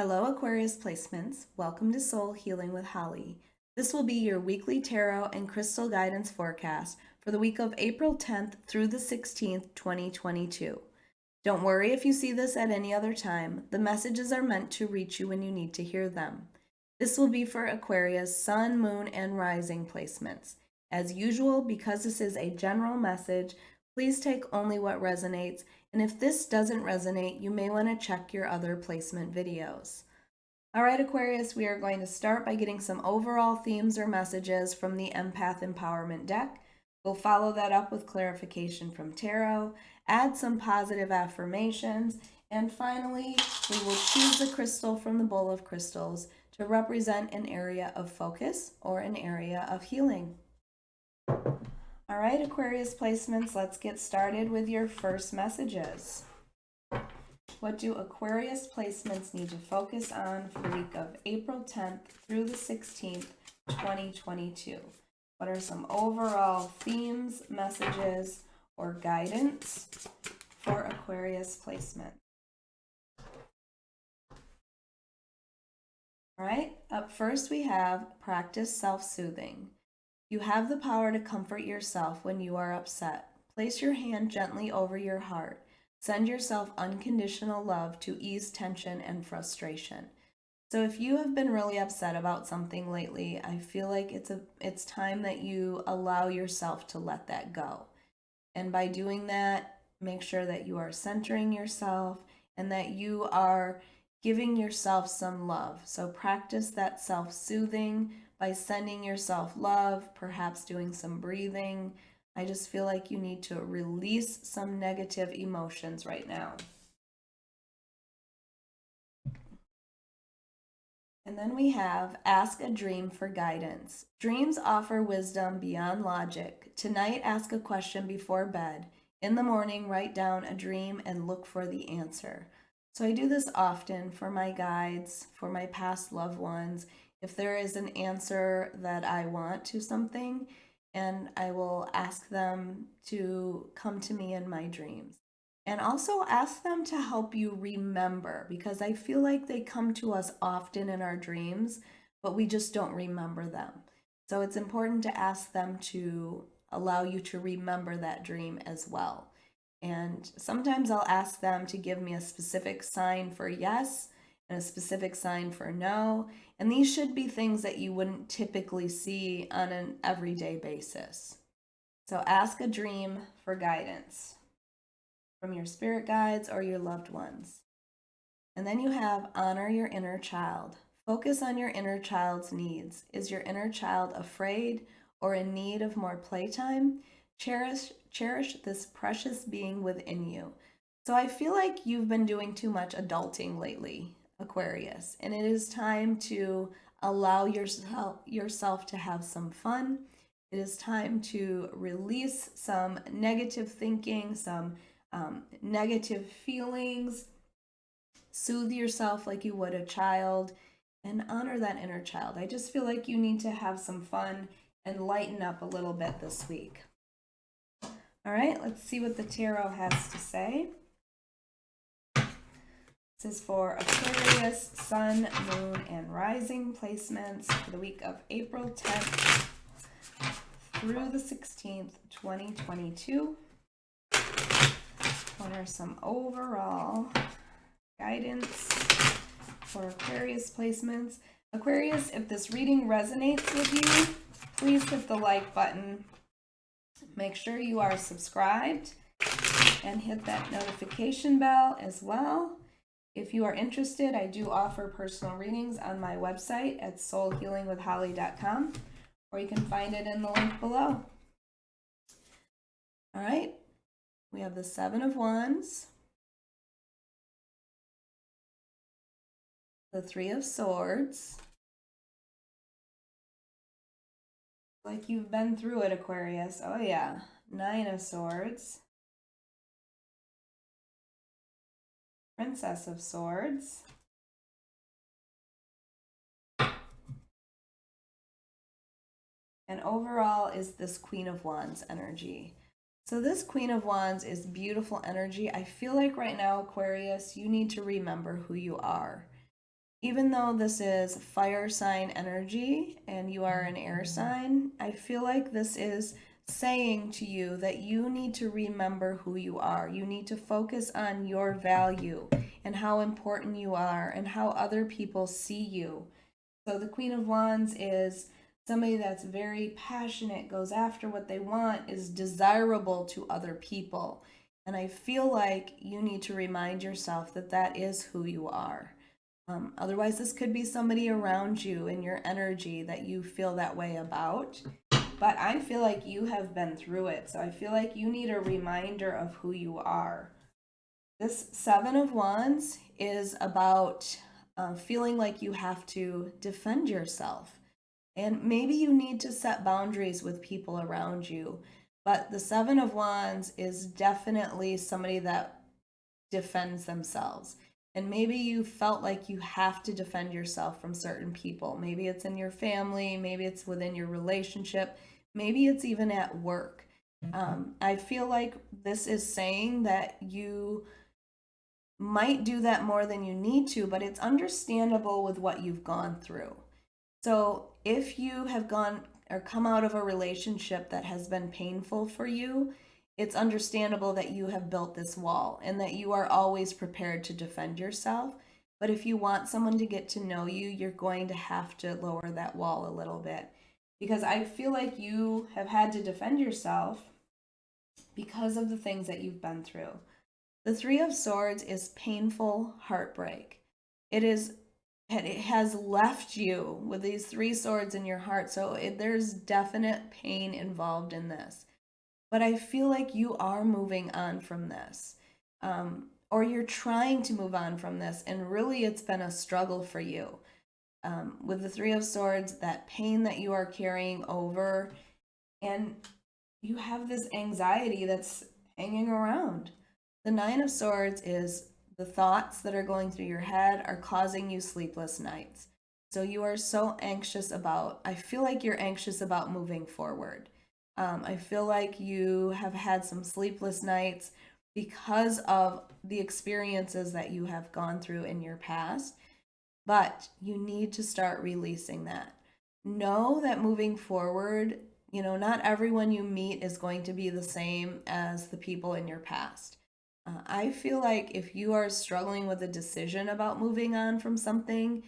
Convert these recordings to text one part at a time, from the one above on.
Hello, Aquarius placements. Welcome to Soul Healing with Holly. This will be your weekly tarot and crystal guidance forecast for the week of April 10th through the 16th, 2022. Don't worry if you see this at any other time. The messages are meant to reach you when you need to hear them. This will be for Aquarius Sun, Moon, and Rising placements. As usual, because this is a general message, please take only what resonates, and if this doesn't resonate, you may want to check your other placement videos. All right, Aquarius, we are going to start by getting some overall themes or messages from the Empath Empowerment deck. We'll follow that up with clarification from tarot, add some positive affirmations, and finally, we will choose a crystal from the bowl of crystals to represent an area of focus or an area of healing. All right, Aquarius placements, let's get started with your first messages. What do Aquarius placements need to focus on for the week of April 10th through the 16th, 2022? What are some overall themes, messages, or guidance for Aquarius placement? All right, up first we have practice self-soothing. You have the power to comfort yourself when you are upset. Place your hand gently over your heart. Send yourself unconditional love to ease tension and frustration. So if you have been really upset about something lately, I feel like it's time that you allow yourself to let that go. And by doing that, make sure that you are centering yourself and that you are giving yourself some love. So practice that self-soothing by sending yourself love, perhaps doing some breathing. I just feel like you need to release some negative emotions right now. And then we have ask a dream for guidance. Dreams offer wisdom beyond logic. Tonight, ask a question before bed. In the morning, write down a dream and look for the answer. So I do this often for my guides, for my past loved ones. If there is an answer that I want to something, and I will ask them to come to me in my dreams. And also ask them to help you remember, because I feel like they come to us often in our dreams, but we just don't remember them. So it's important to ask them to allow you to remember that dream as well. And sometimes I'll ask them to give me a specific sign for yes and a specific sign for no. And these should be things that you wouldn't typically see on an everyday basis. So ask a dream for guidance from your spirit guides or your loved ones. And then you have honor your inner child. Focus on your inner child's needs. Is your inner child afraid or in need of more playtime? Cherish this precious being within you. So I feel like you've been doing too much adulting lately, Aquarius, and it is time to allow yourself to have some fun. It is time to release some negative thinking, some negative feelings. Soothe yourself like you would a child and honor that inner child. I just feel like you need to have some fun and lighten up a little bit this week. All right, let's see what the tarot has to say. This is for Aquarius, Sun, Moon, and Rising placements for the week of April 10th through the 16th, 2022. What are some overall guidance for Aquarius placements? Aquarius, if this reading resonates with you, please hit the like button. Make sure you are subscribed and hit that notification bell as well. If you are interested, I do offer personal readings on my website at soulhealingwithholly.com, or you can find it in the link below. All right, we have the Seven of Wands, the Three of Swords. Like you've been through it, Aquarius. Oh yeah, Nine of Swords, Princess of Swords, and overall is this Queen of Wands energy. So this Queen of Wands is beautiful energy. I feel like right now, Aquarius, you need to remember who you are. even though this is fire sign energy and you are an air sign, I feel like this is saying to you that you need to remember who you are. You need to focus on your value and how important you are and how other people see you. So the Queen of Wands is somebody that's very passionate, goes after what they want, is desirable to other people. And I feel like you need to remind yourself that that is who you are. Otherwise, this could be somebody around you in your energy that you feel that way about. But I feel like you have been through it. So I feel like you need a reminder of who you are. This Seven of Wands is about feeling like you have to defend yourself. And maybe you need to set boundaries with people around you. But the Seven of Wands is definitely somebody that defends themselves. And maybe you felt like you have to defend yourself from certain people. Maybe it's in your family, maybe it's within your relationship, maybe it's even at work. I feel like this is saying that you might do that more than you need to, but it's understandable with what you've gone through. So if you have gone or come out of a relationship that has been painful for you, it's understandable that you have built this wall and that you are always prepared to defend yourself. But if you want someone to get to know you, you're going to have to lower that wall a little bit. Because I feel like you have had to defend yourself because of the things that you've been through. The Three of Swords is painful heartbreak. It has left you with these three swords in your heart. So there's definite pain involved in this. But I feel like you are moving on from this. Or you're trying to move on from this. And really, it's been a struggle for you. With the Three of Swords, that pain that you are carrying over. And you have this anxiety that's hanging around. The Nine of Swords is the thoughts that are going through your head are causing you sleepless nights. So you are so anxious about, I feel like you're anxious about moving forward. I feel like you have had some sleepless nights because of the experiences that you have gone through in your past, but you need to start releasing that. Know that moving forward, not everyone you meet is going to be the same as the people in your past. I feel like if you are struggling with a decision about moving on from something,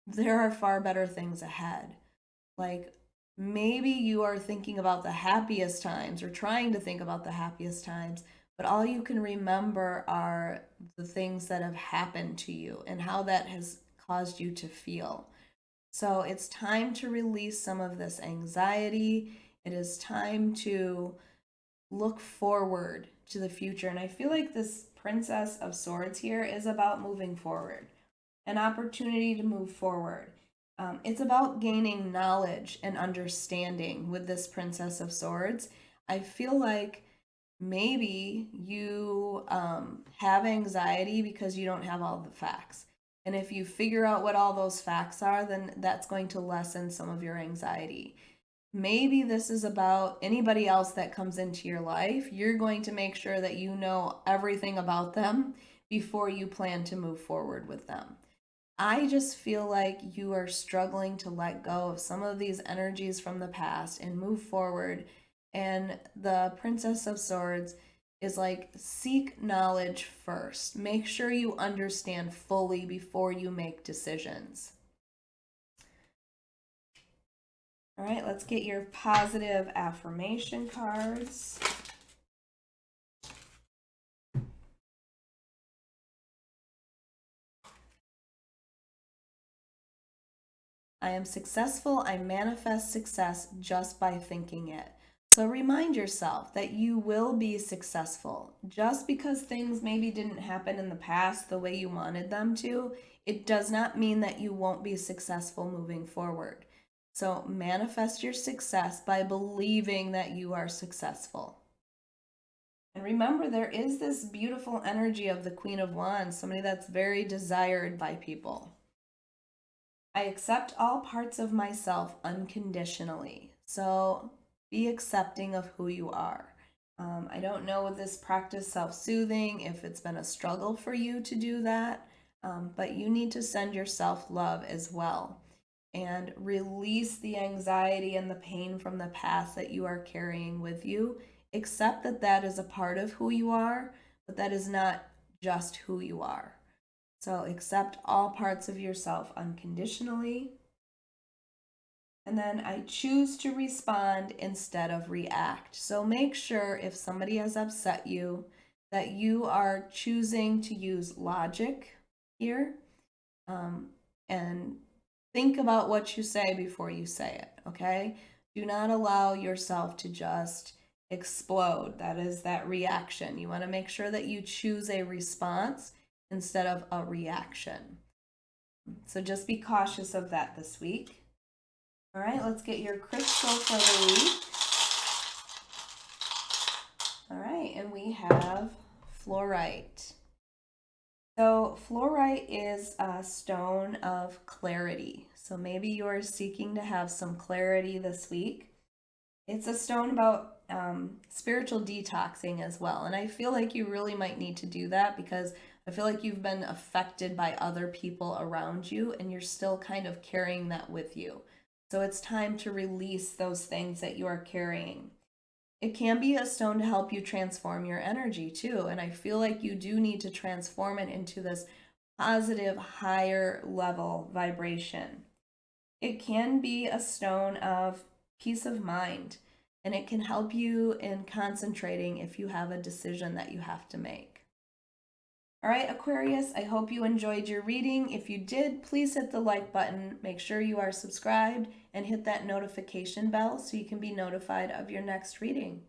there are far better things ahead. Like maybe you are thinking about the happiest times or trying to think about the happiest times, but all you can remember are the things that have happened to you and how that has caused you to feel. So it's time to release some of this anxiety. It is time to look forward to the future. And I feel like this Princess of Swords here is about moving forward, an opportunity to move forward. It's about gaining knowledge and understanding with this Princess of Swords. I feel like maybe you have anxiety because you don't have all the facts. And if you figure out what all those facts are, then that's going to lessen some of your anxiety. Maybe this is about anybody else that comes into your life. You're going to make sure that you know everything about them before you plan to move forward with them. I just feel like you are struggling to let go of some of these energies from the past and move forward. And the Princess of Swords is like, seek knowledge first. Make sure you understand fully before you make decisions. All right, let's get your positive affirmation cards. I am successful. I manifest success just by thinking it. So remind yourself that you will be successful. Just because things maybe didn't happen in the past the way you wanted them to, it does not mean that you won't be successful moving forward. So manifest your success by believing that you are successful. And remember, there is this beautiful energy of the Queen of Wands, somebody that's very desired by people. I accept all parts of myself unconditionally. So be accepting of who you are. I don't know with this practice self-soothing if it's been a struggle for you to do that. but you need to send yourself love as well and release the anxiety and the pain from the past that you are carrying with you. Accept that that is a part of who you are, but that is not just who you are. So accept all parts of yourself unconditionally. And then I choose to respond instead of react. So make sure if somebody has upset you that you are choosing to use logic here, and think about what you say before you say it, okay? Do not allow yourself to just explode. That is that reaction. You want to make sure that you choose a response instead of a reaction. So just be cautious of that this week. All right, let's get your crystal for the week. All right, and we have fluorite. So fluorite is a stone of clarity. So maybe you're seeking to have some clarity this week. It's a stone about spiritual detoxing as well. And I feel like you really might need to do that because I feel like you've been affected by other people around you and you're still kind of carrying that with you. So it's time to release those things that you are carrying. It can be a stone to help you transform your energy too. And I feel like you do need to transform it into this positive, higher level vibration. It can be a stone of peace of mind, and it can help you in concentrating if you have a decision that you have to make. All right, Aquarius, I hope you enjoyed your reading. If you did, please hit the like button. Make sure you are subscribed and hit that notification bell so you can be notified of your next reading.